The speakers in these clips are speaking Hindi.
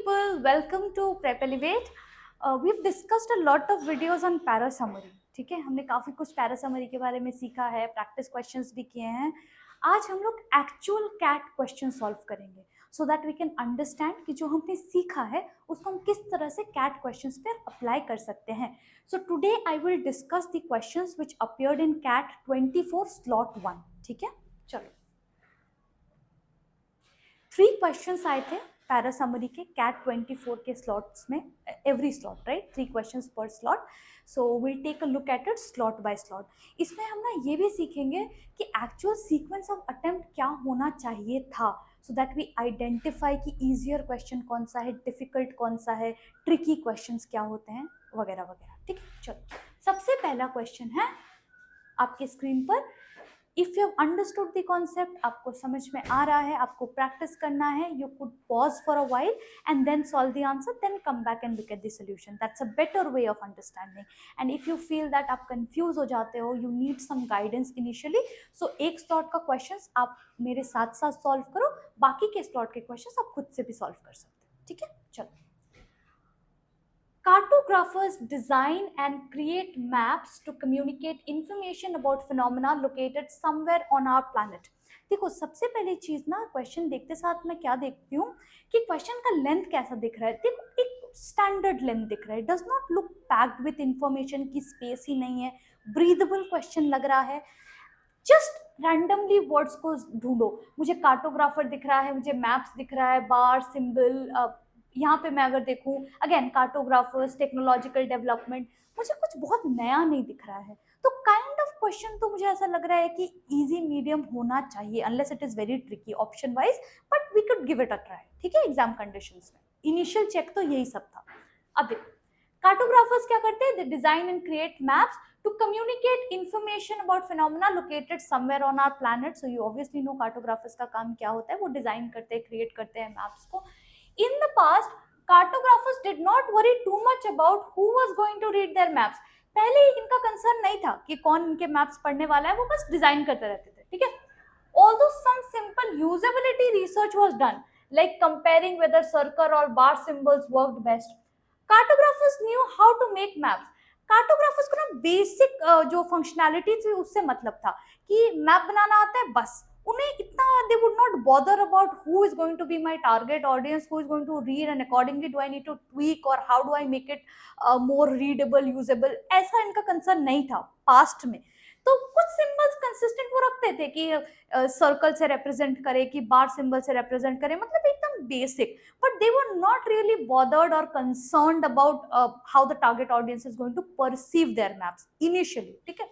people, welcome to Prep Elevate. We've discussed a lot of videos on para summary. ठीक है, हमने काफी कुछ पैरा समरी के बारे में सीखा है, प्रैक्टिस क्वेश्चंस भी किए हैं. आज हम लोग एक्चुअल कैट क्वेश्चन सॉल्व करेंगे so that we can understand कि जो हमने सीखा है उसको हम किस तरह से कैट क्वेश्चंस पे अप्लाई कर सकते हैं. So today I will discuss the questions which appeared in CAT 24 slot 1. ठीक है, चलो 3 क्वेश्चंस आए थे पैरा समरी के कैट 24 के स्लॉट्स में, एवरी स्लॉट राइट, 3 क्वेश्चंस पर slot. So will take a look at it slot by slot. इसमें हम ना ये भी सीखेंगे कि एक्चुअल सीक्वेंस ऑफ अटेम्प्ट क्या होना चाहिए था, सो दैट वी आइडेंटिफाई कि ईजियर क्वेश्चन कौन सा है, डिफिकल्ट कौन सा है, ट्रिकी क्वेश्चंस क्या होते हैं वगैरह वगैरह. ठीक है, चलो सबसे पहला क्वेश्चन है आपके स्क्रीन पर. If you have understood the concept, आपको समझ में आ रहा है, आपको प्रैक्टिस करना है, you could pause for a while and then solve the answer, then come back and look at the solution. That's a better way of understanding. And if you feel that आप कंफ्यूज हो जाते हो, you need some guidance initially, so एक स्लॉट का क्वेश्चन आप मेरे साथ साथ सॉल्व करो, बाकी के स्लॉट के क्वेश्चन आप खुद से भी सॉल्व कर सकते हो. ठीक है, चलो. Cartographers design and create maps to communicate information about phenomena located somewhere on our planet. देखो सबसे पहली चीज ना, क्वेश्चन देखते साथ मैं क्या देखती हूँ कि क्वेश्चन का लेंथ कैसा दिख रहा है. देखो एक स्टैंडर्ड लेंथ दिख रहा है, does not look packed with information की स्पेस ही नहीं है, ब्रीदेबल क्वेश्चन लग रहा है. जस्ट रैंडमली वर्ड्स को ढूंढो. मुझे कार्टोग्राफर दिख रहा है, मुझे मैप्स दिख रहा है, बार सिंबल, यहाँ पे मैं अगर देखूं अगेन कार्टोग्राफर्स, टेक्नोलॉजिकल डेवलपमेंट, मुझे कुछ बहुत नया नहीं दिख रहा है. तो काइंड ऑफ क्वेश्चन तो मुझे ऐसा लग रहा है कि इजी मीडियम होना चाहिए, unless it is very tricky option wise, but we could give it a try. ठीक है, एग्जाम कंडीशंस में इनिशियल चेक तो यही सब था. अब देखो कार्टोग्राफर्स क्या करते हैं, they design and create maps to communicate information about phenomena located somewhere on our planet. So you obviously know cartographers का काम क्या होता है, वो डिजाइन करते हैं, क्रिएट करते हैं मैप्स को. In the past, cartographers did not worry too much about who was going to read their maps. पहले इनका कंसर्न नहीं था कि कौन इनके मैप्स पढ़ने वाला है, वो बस डिजाइन करते रहते थे. ठीक है, although some simple usability research was done, like comparing whether circle or bar symbols worked best, cartographers knew how to make maps. Cartographers को ना बेसिक जो फंक्शनैलिटी थी उससे मतलब था कि मैप बनाना आता है बस. उन्हें इतना they would not bother about who is going to be my target audience, who is going to read and accordingly do I need to tweak और how do I make it more readable, usable. ऐसा इनका कंसर्न नहीं था पास्ट में. तो कुछ सिंबल्स कंसिस्टेंट वो रखते थे कि सर्कल से रिप्रेजेंट करे, कि बार सिंबल से रिप्रेजेंट करे, मतलब एकदम basic. But they were not really bothered और concerned about how the target audience is going to perceive their maps initially. ठीक है,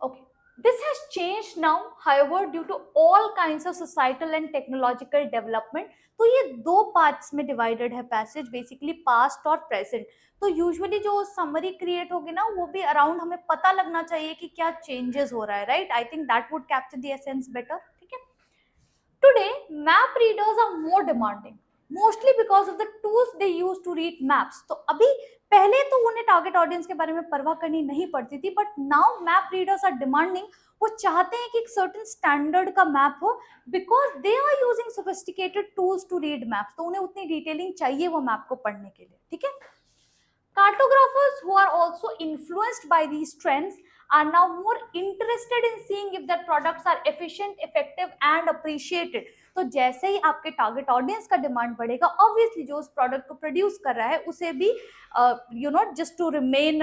okay, this has changed now, however, due to all kinds of societal and technological development. तो ये दो पार्ट्स में डिवाइडेड है पैसेज, बेसिकली पास्ट और प्रेजेंट. तो यूजुअली जो समरी क्रिएट होगी ना, वो भी अराउंड हमें पता लगना चाहिए कि क्या चेंजेस हो रहा है, right. I think that would capture the essence better. ठीक है, today map readers are more demanding, mostly because of the tools they use to read maps. तो अभी पहले तो उन्हें टारगेट ऑडियंस के बारे में परवाह करनी नहीं पड़ती थी, but now map readers are demanding. वो चाहते हैं कि एक सर्टेन स्टैंडर्ड का मैप हो, because they are using sophisticated tools to read maps. तो उन्हें उतनी डिटेलिंग चाहिए वो मैप को पढ़ने के लिए. ठीक है, cartographers who are also influenced by these trends are now more interested in seeing if their products are efficient, effective and appreciated. तो जैसे ही आपके टारगेट ऑडियंस का डिमांड बढ़ेगा, ऑब्वियसली जो उस प्रोडक्ट को प्रोड्यूस कर रहा है उसे भी you know just to remain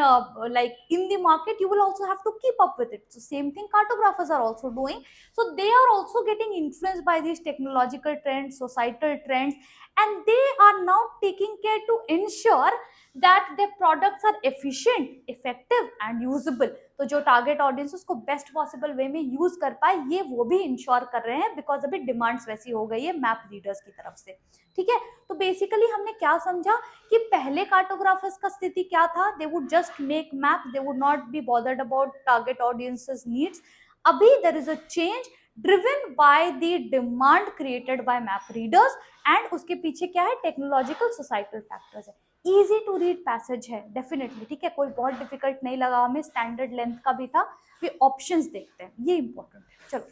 like in the market, you will also have to keep up with it. So same thing cartographers are also doing. So they are also getting influenced by these technological trends, societal trends, and they are now taking care to ensure that their products are efficient, effective and usable. तो जो टारगेट ऑडियंस उसको बेस्ट पॉसिबल वे में यूज कर पाए, ये वो भी इंश्योर कर रहे हैं, बिकॉज अभी डिमांड्स वैसी हो गई है मैप रीडर्स की तरफ से. ठीक है, तो बेसिकली हमने क्या समझा कि पहले कार्टोग्राफर्स का स्थिति क्या था, they would just make map, they would not be bothered about target audiences needs. अभी there is a change driven by the demand created by map readers, and उसके पीछे क्या है, टेक्नोलॉजिकल सोसाइटल फैक्टर्स है. इजी टू रीड पैसेज है डेफिनेटली. ठीक है, कोई बहुत डिफिकल्ट नहीं लगा हमें, स्टैंडर्ड लेंथ का भी था. वे ऑप्शंस देखते हैं, ये इंपॉर्टेंट है. चलो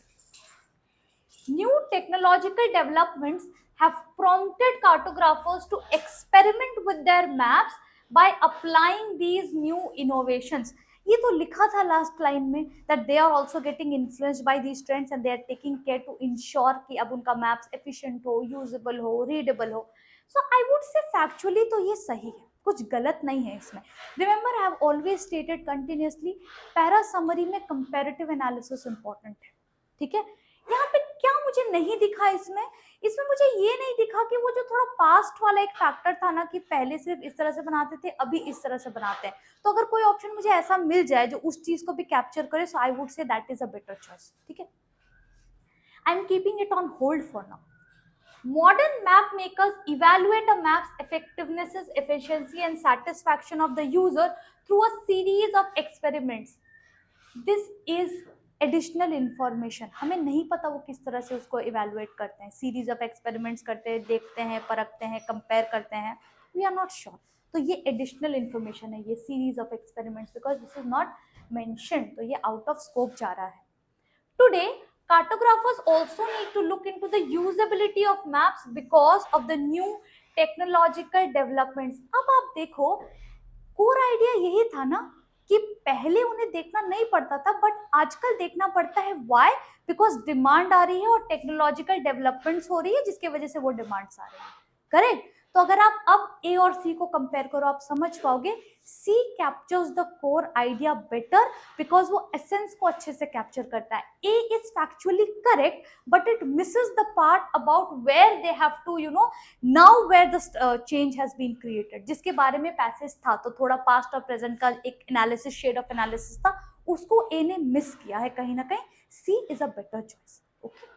New technological developments have prompted cartographers to experiment with their maps by applying these new innovations. ये तो लिखा था लास्ट लाइन में that they are also getting influenced by these trends and they are taking care to ensure कि अब उनका maps efficient हो, usable हो, readable हो. So I would say factually तो ये सही है, कुछ गलत नहीं है इसमें. Remember I have always stated continuously, para summary में comparative analysis important है, ठीक है. यहाँ पे क्या मुझे नहीं दिखा इसमें मुझे ये नहीं दिखा कि वो जो थोड़ा पास्ट वाला एक फैक्टर था ना कि पहले सिर्फ इस तरह से बनाते थे, अभी इस तरह से बनाते हैं. तो अगर कोई ऑप्शन मुझे ऐसा मिल जाए जो उस चीज को भी कैप्चर करे, so I would say that is a better choice. ठीक है, I am keeping it on hold for now. Modern map makers evaluate a map's effectiveness, efficiency, and satisfaction of the user through a series of experiments. This is additional information. हमें नहीं पता वो किस तरह से उसको इवेलुएट करते हैं, सीरीज ऑफ एक्सपेरिमेंट्स करते हैं, देखते हैं, परखते हैं, कंपेयर करते हैं. We are not sure. तो ये एडिशनल इन्फॉर्मेशन है, ये series of experiments, because this is not mentioned, तो ये आउट ऑफ स्कोप जा रहा है. Today cartographers also need to look into the usability of maps because of the new technological developments. अब आप देखो, कोर आइडिया यही था ना कि पहले उन्हें देखना नहीं पड़ता था, बट आजकल देखना पड़ता है. व्हाई? बिकॉज डिमांड आ रही है और टेक्नोलॉजिकल डेवलपमेंट्स हो रही है जिसकी वजह से वो डिमांड्स आ रही है. करेक्ट. तो अगर आप अब ए और सी को कंपेयर करो, आप समझ पाओगे C captures the core idea better because वो एसेंस को अच्छे से कैप्चर करता है. A is factually correct but it misses the part about where they have to now where the change has been created, जिसके बारे में पैसेज था. तो थोड़ा पास्ट और प्रेजेंट का एक एनालिसिस, शेड ऑफ एनालिसिस था, उसको ए ने मिस किया है कहीं ना कहीं. C is a better choice. Okay,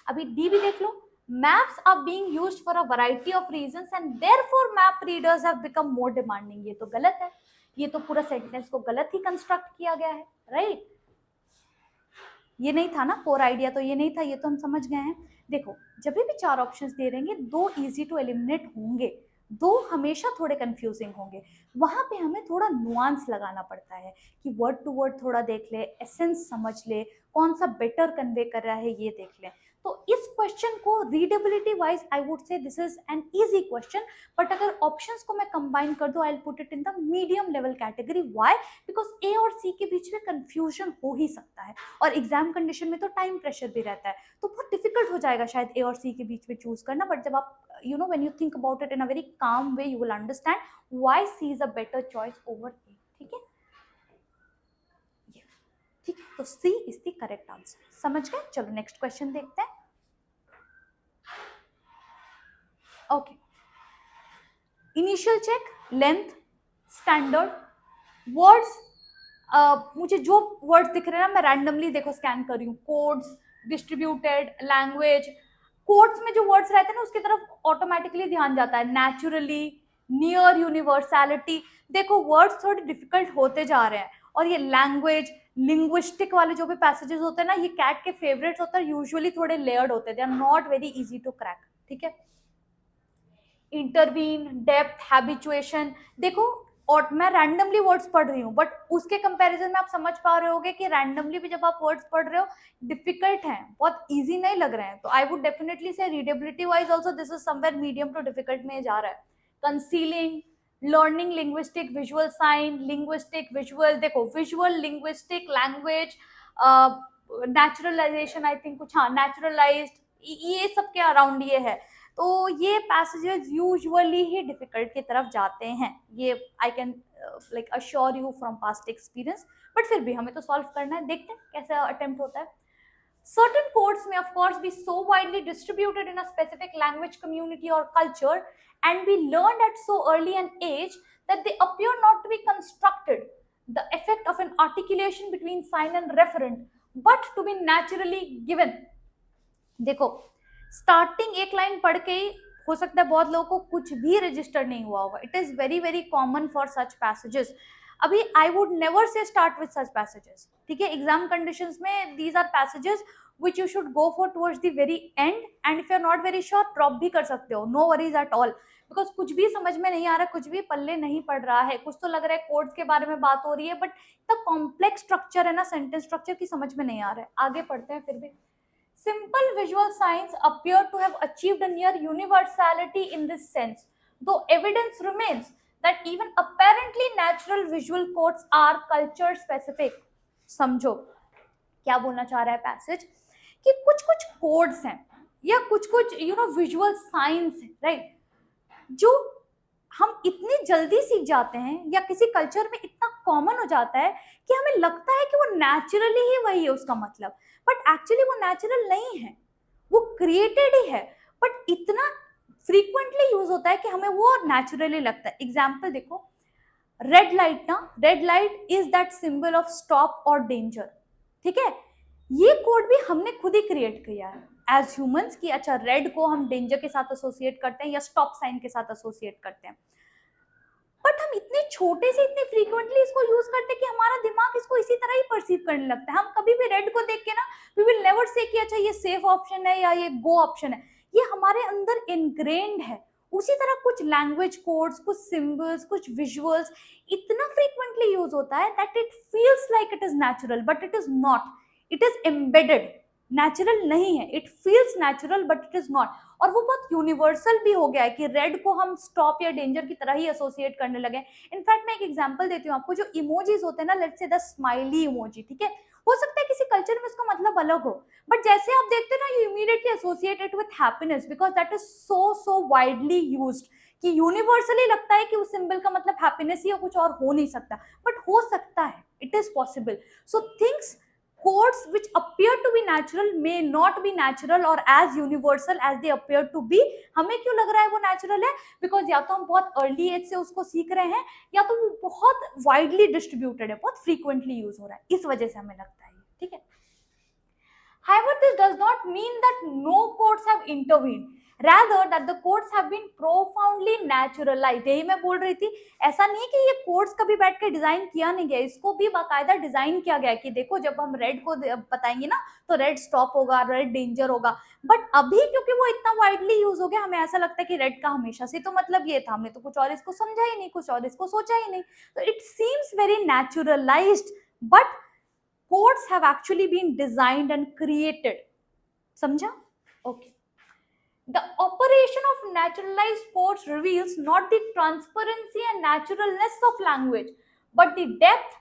अभी डी भी देख लो. Maps are being used for a variety of reasons and therefore map readers have become more demanding. ये तो गलत है, ये तो पूरा सेंटेंस को गलत ही कंस्ट्रक्ट किया गया है. राइट, ये नहीं था ना कोर आइडिया, तो ये नहीं था, ये तो हम समझ गए हैं. देखो, जब भी चार ऑप्शंस दे रहेंगे, दो इजी टू एलिमिनेट होंगे, दो हमेशा थोड़े कंफ्यूजिंग होंगे. वहां पे हमें थोड़ा नुआंस लगाना पड़ता है कि वर्ड टू वर्ड थोड़ा देख ले, एसेंस समझ ले, कौन सा बेटर कन्वे कर रहा है ये देख ले. तो इस क्वेश्चन को readability wise I would say this is an easy question, but अगर ऑप्शंस को मैं कंबाइन कर दूं, I will put it in the medium level category. Why? Because A और सी के बीच में कंफ्यूजन हो ही सकता है, और एग्जाम कंडीशन में तो टाइम प्रेशर भी रहता है, तो बहुत डिफिकल्ट हो जाएगा शायद ए और सी के बीच में चूज करना. बट जब आप when you think about it in a very calm way, you will understand why C is a better choice over A. ठीक है, ठीक है, तो C is the correct answer. समझ गए? चलो नेक्स्ट क्वेश्चन देखते हैं. Okay, initial check, length, standard, words. मुझे जो वर्ड्स दिख रहे हैं ना, मैं रैंडमली देखो स्कैन कर रही हूँ. Codes, distributed, language. कोड्स में जो वर्ड्स रहते हैं ना, उसकी तरफ ऑटोमेटिकली ध्यान जाता है. Naturally, near, universality. देखो वर्ड्स थोड़े डिफिकल्ट होते जा रहे हैं, और ये लैंग्वेज, लिंग्विस्टिक वाले जो भी पैसेजेस होते हैं ना, ये कैट के फेवरेट्स होते हैं. यूजुअली थोड़े लेयर्ड होते हैं, they are not very easy to crack. ठीक है, इंटरवीन, डेप्थ, हैबिचुएशन. देखो, और मैं रैंडमली वर्ड्स पढ़ रही हूँ, बट उसके कंपैरिजन में आप समझ पा रहे होगे कि रैंडमली भी जब आप वर्ड्स पढ़ रहे हो, डिफिकल्ट हैं, बहुत इजी नहीं लग रहे हैं. तो I would definitely say readability wise also this is somewhere medium to difficult में जा रहा है. Concealing, learning linguistic, visual sign, linguistic, visual. देखो, visual, linguistic, language, naturalisation, I think कुछ, हाँ, नेचुरलाइज्ड, ये सब के अराउंड ये है. तो ये पैसेजेस यूजुअली ही डिफिकल्ट की तरफ जाते हैं. ये I can like assure you from past experience, but फिर भी हमें तो सॉल्व करना है. देखते हैं कैसे अटेम्प्ट होता है. Certain codes may of course be so widely distributed in a specific language community or culture and be learned at so early an age that they appear not to be constructed, the effect of an articulation between sign and referent, but to be naturally given. देखो, स्टार्टिंग एक लाइन पढ़ के ही हो सकता है बहुत लोगों को कुछ भी रजिस्टर नहीं हुआ होगा. It is very very common for such passages. अभी I would never say start with such passages. ठीक है, एग्जाम कंडीशंस में these are passages which you should go for towards the very end, and if you are not very sure, drop भी कर सकते हो. no worries at all, because कुछ भी समझ में नहीं आ रहा, कुछ भी पल्ले नहीं पड़ रहा है. कुछ तो लग रहा है कोड्स के बारे में बात हो रही है, बट द कॉम्प्लेक्स स्ट्रक्चर है ना, सेंटेंस स्ट्रक्चर की समझ में नहीं आ रहा है. आगे पढ़ते हैं फिर भी. Simple visual signs appear to have achieved a near universality in this sense, though evidence remains that even apparently natural visual codes are culture specific. समझो क्या बोलना चाह रहा है पैसेज, कि कुछ कुछ कोड्स हैं या कुछ कुछ विजुअल साइंस है, राइट, जो हम इतनी जल्दी सीख जाते हैं या किसी कल्चर में इतना कॉमन हो जाता है कि हमें लगता है कि वो नेचुरली ही वही है उसका मतलब, बट एक्चुअली वो नेचुरल नहीं है, वो क्रिएटेड ही है, बट इतना फ्रीक्वेंटली यूज होता है कि हमें वो नेचुरली लगता है. एग्जाम्पल देखो, रेड लाइट ना, red light is that symbol of stop और डेंजर. ठीक है, ये कोड भी हमने खुद ही क्रिएट किया है एज ह्यूमंस कि अच्छा रेड को हम डेंजर के साथ एसोसिएट करते हैं या स्टॉप साइन के साथ एसोसिएट करते हैं, बट हम इतने छोटे से इतने फ्रीक्वेंटली इसको यूज करते हैं कि हमारा दिमाग इसको इसी तरह ही परसीव करने लगता है. हम कभी भी रेड को देख के ना वी विल नेवर से कि अच्छा ये सेफ ऑप्शन है या ये गो ऑप्शन है, ये हमारे अंदर इनग्रेन्ड है. उसी तरह कुछ लैंग्वेज कोड्स, कुछ सिंबल्स, कुछ विजुअल्स इतना फ्रीक्वेंटली यूज होता है that it feels like it is natural but it is not. It is embedded, natural नहीं है. It feels natural but it is not. और वो बहुत यूनिवर्सल भी हो गया है कि रेड को हम स्टॉप या डेंजर की तरह ही एसोसिएट करने लगे. इनफैक्ट मैं एक एग्जांपल देती हूँ आपको, जो इमोजीज होते हैं ना, let's say the smiley emoji, ठीक है, हो सकता है किसी कल्चर में इसका मतलब अलग हो, बट जैसे आप देखते हैं ना, you immediately associate it with happiness because that is so widely used कि यूनिवर्सली लगता है कि उस सिंबल का मतलब हैप्पीनेस ही, कुछ और हो नहीं सकता, बट हो सकता है, it is possible. So things, codes which appear to be natural may not be natural or as universal as they appear to be. हमें क्यों लग रहा है वो नेचुरल है? बिकॉज या तो हम बहुत अर्ली एज से उसको सीख रहे हैं या तो वो बहुत वाइडली डिस्ट्रीब्यूटेड है, बहुत फ्रीक्वेंटली यूज हो रहा है, इस वजह से हमें लगता है. ठीक है. However, this does not mean that no codes have intervened. Rather, that the codes have been profoundly naturalized. यही मैं बोल रही थी, ऐसा नहीं कि ये कोड्स कभी बैठ के डिजाइन किया नहीं गया, इसको भी बाकायदा डिजाइन किया गया कि देखो जब हम रेड को बताएंगे ना तो रेड स्टॉप होगा, रेड डेंजर होगा. बट अभी क्योंकि वो इतना वाइडली यूज हो गया, हमें ऐसा लगता है कि रेड का हमेशा से तो मतलब ये था, हमने तो कुछ और इसको समझा ही नहीं, कुछ और इसको सोचा ही नहीं. तो it seems very naturalised, but codes have actually been designed and created. समझा? Okay. The operation of naturalized codes reveals not the transparency and naturalness of language, but the depth,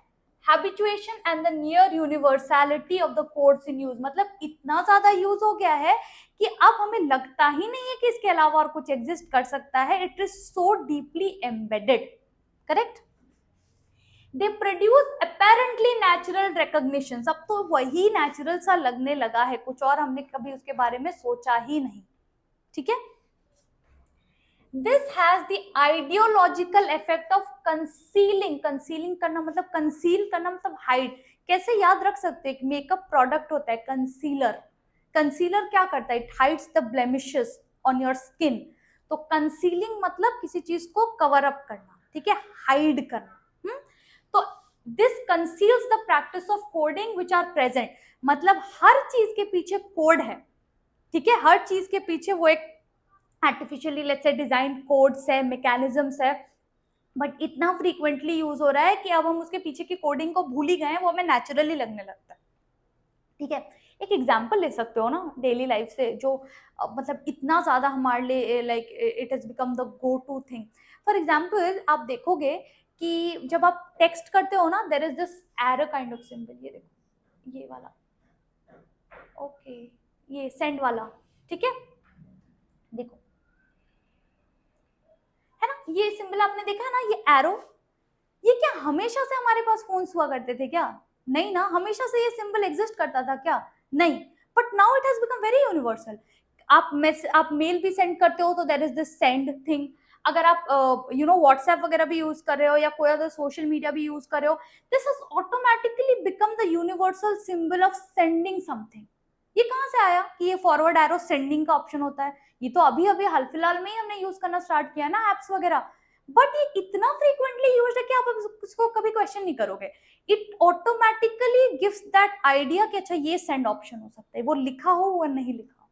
habituation and the near universality of the codes in use. मतलब इतना ज्यादा यूज हो गया है कि अब हमें लगता ही नहीं है कि इसके अलावा और कुछ एग्जिस्ट कर सकता है. It is so deeply embedded. Correct. They produce apparently natural recognitions. अब तो वही नेचुरल सा लगने लगा है, कुछ और हमने कभी उसके बारे में सोचा ही नहीं. ठीक है. This has the ideological effect of concealing. Concealing करना मतलब, कंसील करना मतलब हाइड. कैसे याद रख सकते हैं? मेकअप प्रोडक्ट होता है कंसीलर. कंसीलर क्या करता है? It hides the blemishes on your skin. तो कंसीलिंग मतलब किसी चीज को कवर अप करना, ठीक है, हाइड करना. तो this conceals the practice of coding which are present. मतलब हर चीज के पीछे कोड है, ठीक है, हर चीज के पीछे वो एक artificially let's say design codes है, मैकेनिज्म्स है, बट इतना फ्रीक्वेंटली यूज हो रहा है कि अब हम उसके पीछे की कोडिंग को भूल ही गए हैं, वो हमें नेचुरली लगने लगता है. ठीक है. एक एग्जाम्पल ले सकते हो ना डेली लाइफ से, जो मतलब इतना ज्यादा हमारे लिए like it has become the go to thing. For example आप देखोगे कि जब आप टेक्स्ट करते हो ना, there is this arrow kind of symbol. ये देखो, ये वाला, ओके, ये सेंड वाला, ठीक है, देखो, है ना, ये सिंबल आपने देखा है ना, ये एरो. ये क्या हमेशा से हमारे पास फोन्स हुआ करते थे क्या? नहीं ना. हमेशा से ये सिंबल एग्जिस्ट करता था क्या? नहीं. But now it has become very universal. आप मेल भी सेंड करते हो तो there is this send thing. अगर आप व्हाट्सएप वगैरह भी यूज कर रहे हो या कोई अदर सोशल मीडिया भी यूज कर रहे हो, this has automatically become the universal symbol of sending something. ये कहाँ से आया कि ये फॉरवर्ड एरो सेंडिंग का ऑप्शन होता है? ये तो अभी अभी हाल फिलहाल में ही हमने यूज करना स्टार्ट किया ना एप्स वगैरह, बट ये इतना फ्रीक्वेंटली यूज है कि आप उसको कभी क्वेश्चन नहीं करोगे. It automatically gives that idea कि अच्छा ये सेंड ऑप्शन हो सकता है, वो लिखा हो वो नहीं लिखा हो.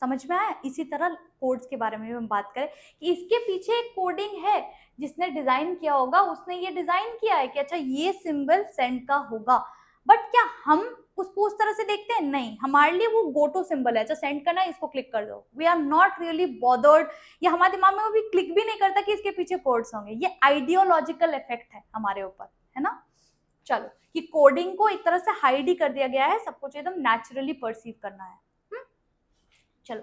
समझ में आया? इसी तरह कोड्स के बारे में भी हम बात करें कि इसके पीछे एक कोडिंग है, जिसने डिजाइन किया होगा उसने ये डिजाइन किया है कि अच्छा ये सिंबल सेंड का होगा, बट क्या हम उसको उस तरह से देखते हैं? नहीं, हमारे लिए वो गो टू सिंबल है, जो सेंड करना है इसको क्लिक कर दो। We are not really bothered, या हमारे दिमाग में वो भी क्लिक भी नहीं करता कि इसके पीछे कोड्स होंगे। ये आइडियोलॉजिकल इफेक्ट है हमारे ऊपर, है ना। चलो, कि कोडिंग को एक तरह से हाइड ही कर दिया गया है, सब कुछ एकदम नेचुरली परसीव करना है। चलो,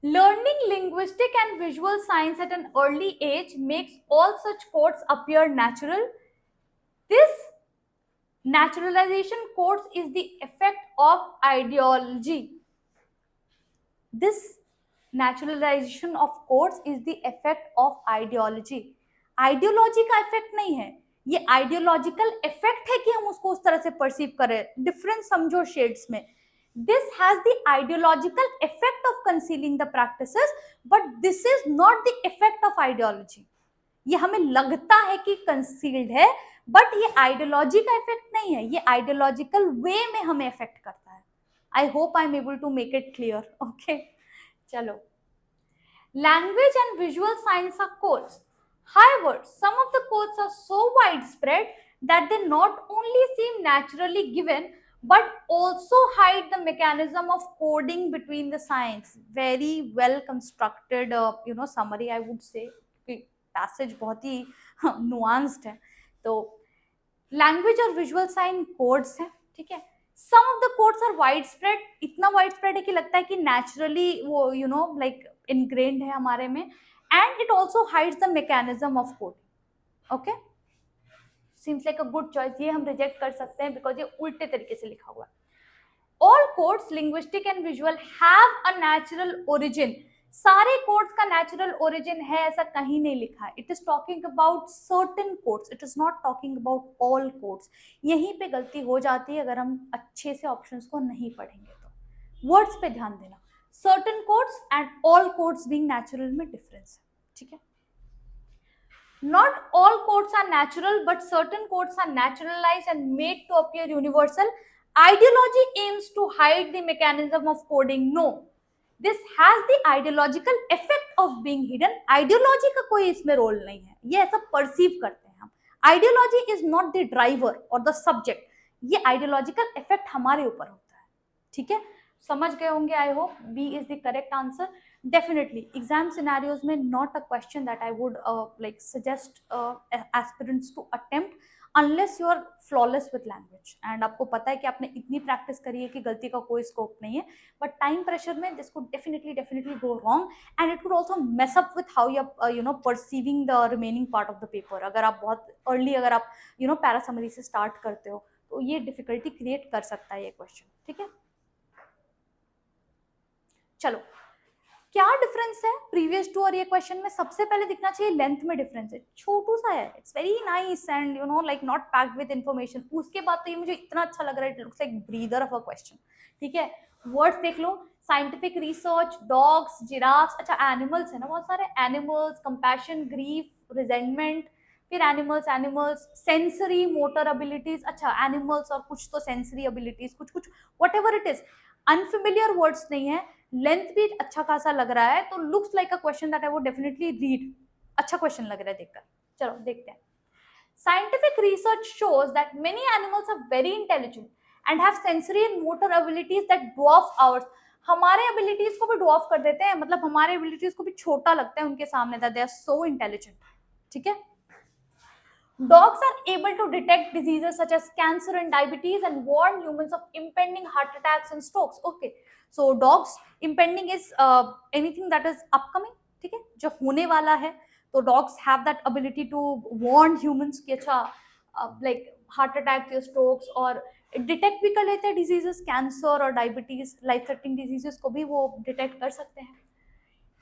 learning linguistic and visual science at an early age makes all such codes appear natural. This naturalization codes is the effect of ideology. This naturalization of codes is the effect of ideology. Ideology का इफेक्ट नहीं है, ये आइडियोलॉजिकल इफेक्ट है कि हम उसको उस तरह से परसीव करें। डिफरेंस समझो शेड्स में। This has the ideological effect of concealing the practices, but this is not the effect of ideology. ये हमें लगता है कि कंसील्ड है, बट ये आइडियोलॉजी का इफेक्ट नहीं है, ये आइडियोलॉजिकल वे में हमें इफेक्ट करता है। I hope I am able to make it clear. Okay, चलो, language and visual science are codes. However, some of the codes are so widespread that they not only seem naturally given but also hide the mechanism of coding between the signs. Very well constructed summary I would say, passage बहुत ही नुआंस्ड है। तो लैंग्वेज और विजुअल साइन कोड्स हैं, ठीक है। Some of the codes are wide spread, इतना वाइड स्प्रेड है कि लगता है कि नेचुरली वो लाइक इनग्रेन्ड है हमारे में, and it also hides the mechanism of coding. Okay, seems like a good choice. ये हम रिजेक्ट कर सकते हैं बिकॉज ये उल्टे तरीके से लिखा हुआ है। All codes linguistic and visual have a natural origin. सारे कोड्स का नेचुरल ओरिजिन है ऐसा कहीं नहीं लिखा है। It is talking about certain codes, it is not talking about all codes. यहीं पे गलती हो जाती है अगर हम अच्छे से ऑप्शंस को नहीं पढ़ेंगे तो। वर्ड्स पे ध्यान देना, certain codes and all codes being natural में डिफरेंस है, ठीक है। Not all codes are natural, but certain codes are naturalized and made to appear universal. Ideology aims to hide the mechanism of coding. No, this has the ideological effect of being hidden. Ideology का कोई इसमें रोल नहीं है, ये ऐसा परसीव करते हैं हम। Ideology is not the driver or the subject. ये ideological effect हमारे ऊपर होता है, ठीक है। समझ गए होंगे, I hope. B is the correct answer. Definitely exam scenarios में not a question that I would like suggest aspirants to attempt unless you are flawless with language, and आपको पता है कि आपने इतनी प्रैक्टिस करी है कि गलती का कोई स्कोप नहीं है। बट टाइम प्रेशर में this could definitely go wrong, and it could also mess up with how you perceiving the remaining part of the paper. अगर आप बहुत अर्ली अगर आप पैरा समरी से स्टार्ट करते हो तो ये डिफिकल्टी क्रिएट कर सकता है ये क्वेश्चन, ठीक है। चलो, क्या डिफरेंस है प्रीवियस टू और ये क्वेश्चन में? सबसे पहले दिखना चाहिए लेंथ में डिफरेंस है, छोटू सा है। It's very nice and like not packed with information. उसके बाद तो ये मुझे इतना अच्छा लग रहा है, it looks like breather of a question, ठीक है। वर्ड्स देख लो, साइंटिफिक रिसर्च, डॉग्स, जिराफ्स, अच्छा एनिमल्स है ना बहुत सारे, एनिमल्स, कंपैशन, ग्रीफ, रिजेंटमेंट, फिर एनिमल्स, सेंसरी मोटर एबिलिटीज, अच्छा एनिमल्स और कुछ तो सेंसरी एबिलिटीज, कुछ whatever it is, unfamiliar words नहीं है। लेंथ भी अच्छा खासा लग रहा है, तो looks like a question that I would definitely read. अच्छा क्वेश्चन लग रहा है देखकर। चलो देखते हैं। Scientific research shows that many animals are very intelligent and have sensory and motor abilities that dwarf ours. हमारे एबिलिटीज को भी ड्वार्फ कर देते हैं, मतलब हमारे एबिलिटीज को भी छोटा लगता है उनके सामने, that they are so intelligent, ठीक है। Dogs are able to detect diseases such as cancer and diabetes and warn humans of impending heart attacks and strokes. Okay, so dogs, impending is anything that is upcoming, ठीक है, जो होने वाला है। तो dogs have that ability to warn humans कि अच्छा like heart attack या strokes, और डिटेक्ट भी कर लेते हैं डिजीजेस, कैंसर और डायबिटीज, लाइफ थ्रेटनिंग डिजीजेस को भी वो डिटेक्ट कर सकते हैं।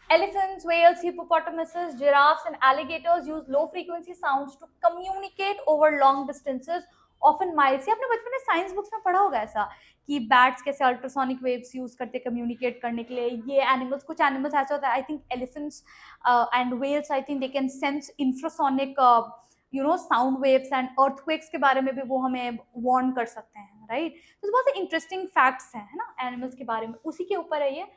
Elephants, whales, hippopotamuses, giraffes and alligators use low frequency sounds to communicate over long distances, often miles. ये आपने बचपन में साइंस बुक्स में पढ़ा होगा ऐसा कि बैट्स कैसे अल्ट्रासोनिक वेव्स यूज करते कम्युनिकेट करने के लिए। ये एनिमल्स, कुछ एनिमल्स ऐसा होता है, I think elephants and whales, I think they can sense infrasonic sound waves, and earthquakes के बारे में भी वो हमें वार्न कर सकते हैं, राइट। तो बहुत से इंटरेस्टिंग फैक्ट्स हैं, है ना, एनिमल्स के बारे में, उसी के ऊपर है ये।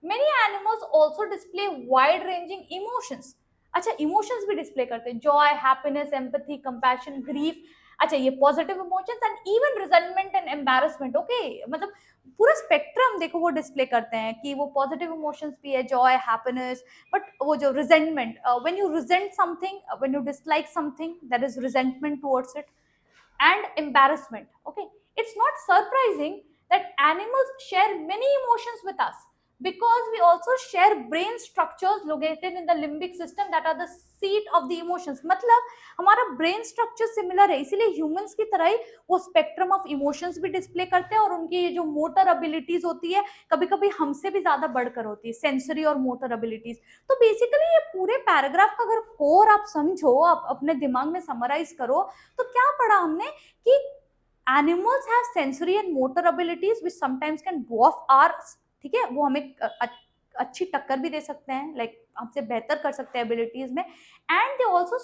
Many animals also display wide-ranging emotions. अच्छा, emotions भी डिस्प्ले करते हैं, joy, happiness, empathy, compassion, grief. अच्छा, ये positive emotions and even resentment and embarrassment, okay, मतलब पूरा स्पेक्ट्रम देखो वो डिस्प्ले करते हैं कि वो पॉजिटिव इमोशंस भी है, जॉय, हैप्पीनेस, बट वो जो resentment, when you resent something, when you dislike something, that is resentment towards it, and embarrassment. Okay, it's not surprising that animals share many emotions with us because we also share brain structures located in the limbic system that are the seat of the emotions. मतलब हमारा brain structure similar है, इसीलिए humans की तरह ही वो spectrum of emotions भी display करते हैं, और उनकी ये जो motor abilities होती है कभी कभी हमसे भी ज्यादा बढ़कर होती है, sensory और motor abilities. तो basically ये पूरे पैराग्राफ का अगर कोर आप समझो, आप अपने दिमाग में समराइज करो, तो क्या पढ़ा हमने कि animals have sensory and motor abilities which sometimes can dwarf hours, ठीक है, वो हमें अच्छी टक्कर भी दे सकते हैं, लाइक हमसे बेहतर कर सकते हैं एबिलिटीज में, and they also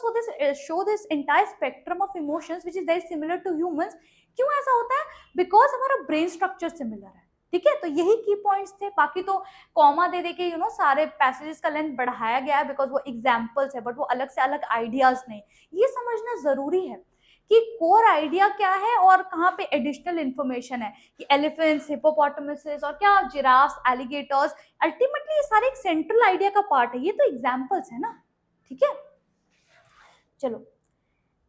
show this entire spectrum of emotions which is very similar to humans. क्यों ऐसा होता है? बिकॉज हमारा ब्रेन स्ट्रक्चर सिमिलर है, ठीक है. तो यही की पॉइंट्स थे, बाकी तो कॉमा दे के सारे पैसेजेस का लेंथ बढ़ाया गया है बिकॉज वो एग्जाम्पल्स है, बट वो अलग से अलग आइडियाज नहीं. ये समझना जरूरी है कि कोर आइडिया क्या है और कहाँ पे एडिशनल इंफॉर्मेशन है, कि एलिफेंट्स, हिपोपोटामसेस और क्या जिराफ्स, एलिगेटर्स, अल्टीमेटली ये सारे एक सेंट्रल आइडिया का पार्ट है. ये तो एग्जाम्पल्स है ना, ठीक है. चलो,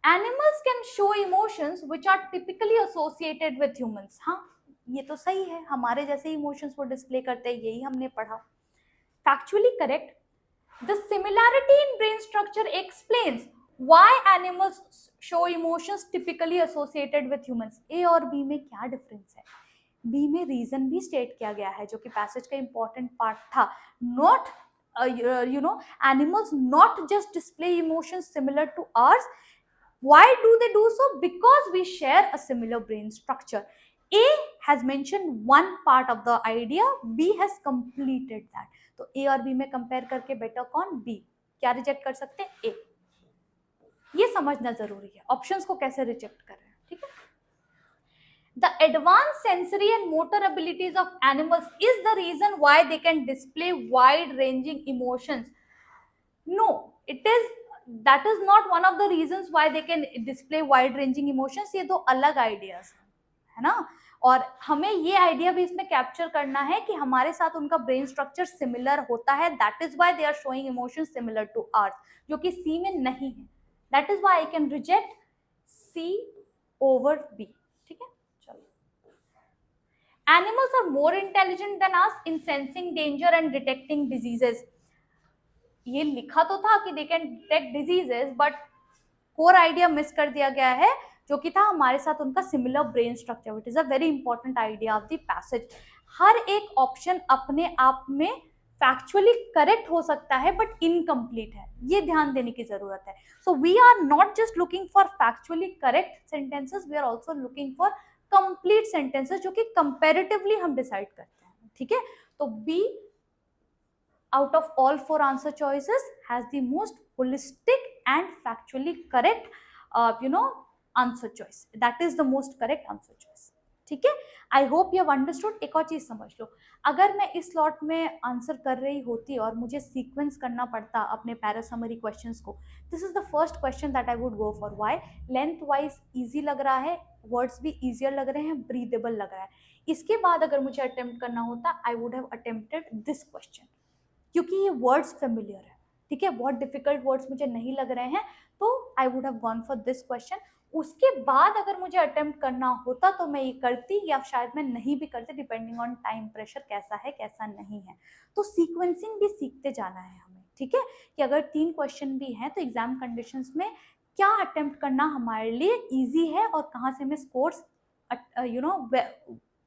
animals can show emotions which are typically associated with humans. हाँ, ये तो सही है, हमारे जैसे इमोशंस वो डिस्प्ले करते हैं, यही हमने पढ़ा. Factually correct. The similarity in brain structure explains why animals show emotions typically associated with humans. A और B में क्या डिफरेंस है? B में रीजन भी स्टेट किया गया है जो कि पैसेज का इंपॉर्टेंट पार्ट था. Not animals not just display emotions similar to ours. Why do they do so? Because we share a similar brain structure. A has mentioned one part of the idea, B has completed that. तो A और B में कंपेयर करके बेटर कौन? B. क्या रिजेक्ट कर सकते हैं? A. ये समझना जरूरी है, ऑप्शंस को कैसे रिजेक्ट कर रहे हैं, ठीक है. The advanced sensory and motor abilities of animals is the reason why they can display wide-ranging emotions. No, that is not one of the reasons why they can display wide-ranging emotions. ये दो अलग आइडियाज है ना, और हमें ये आइडिया भी इसमें कैप्चर करना है कि हमारे साथ उनका ब्रेन स्ट्रक्चर सिमिलर होता है. That is why they are showing emotions similar to ours, जो कि सी में नहीं है. That is why I can reject C over B. ठीक है, चलो. Animals are more intelligent than us in sensing danger and detecting diseases. ये लिखा तो था कि they can detect diseases, but core idea miss कर दिया गया है, जो कि था हमारे साथ उनका similar brain structure. It is a very important idea of the passage. हर एक ऑप्शन अपने आप में फैक्चुअली करेक्ट हो सकता है बट इनकम्प्लीट है, ये ध्यान देने की जरूरत है. So we are not just looking for factually correct sentences, we are also looking for complete sentences जो कि कंपेरेटिवली हम डिसाइड करते हैं, ठीक है. तो B out of all four answer choices has the most holistic and factually correct answer choice. That is the most correct answer choice. ठीक है, I hope you have understood. एक और चीज समझ लो, अगर मैं इस स्लॉट में आंसर कर रही होती और मुझे सीक्वेंस करना पड़ता अपने पैरासमरी क्वेश्चंस को, this is the first question that I would go for. Why? Length wise easy लग रहा है, वर्ड्स भी इजियर लग रहे हैं, ब्रीदेबल लग रहा है. इसके बाद अगर मुझे अटेम्प्ट करना होता, I would have attempted this question, क्योंकि ये वर्ड्स फेमिलियर है, ठीक है, बहुत डिफिकल्ट वर्ड्स मुझे नहीं लग रहे हैं, तो I would have gone for this question. उसके बाद अगर मुझे अटेम्प्ट करना होता तो मैं ये करती, या शायद मैं नहीं भी करती, डिपेंडिंग ऑन टाइम प्रेशर कैसा है कैसा नहीं है. तो सीक्वेंसिंग भी सीखते जाना है हमें, ठीक है, कि अगर 3 क्वेश्चन भी हैं तो एग्जाम कंडीशंस में क्या अटेम्प्ट करना हमारे लिए ईजी है और कहाँ से हमें scores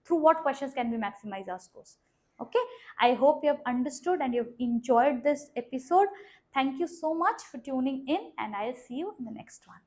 through what questions can we maximize our scores. Okay, I hope you have understood and you've enjoyed this episode. Thank you so much for tuning in, and I'll see you in the next one.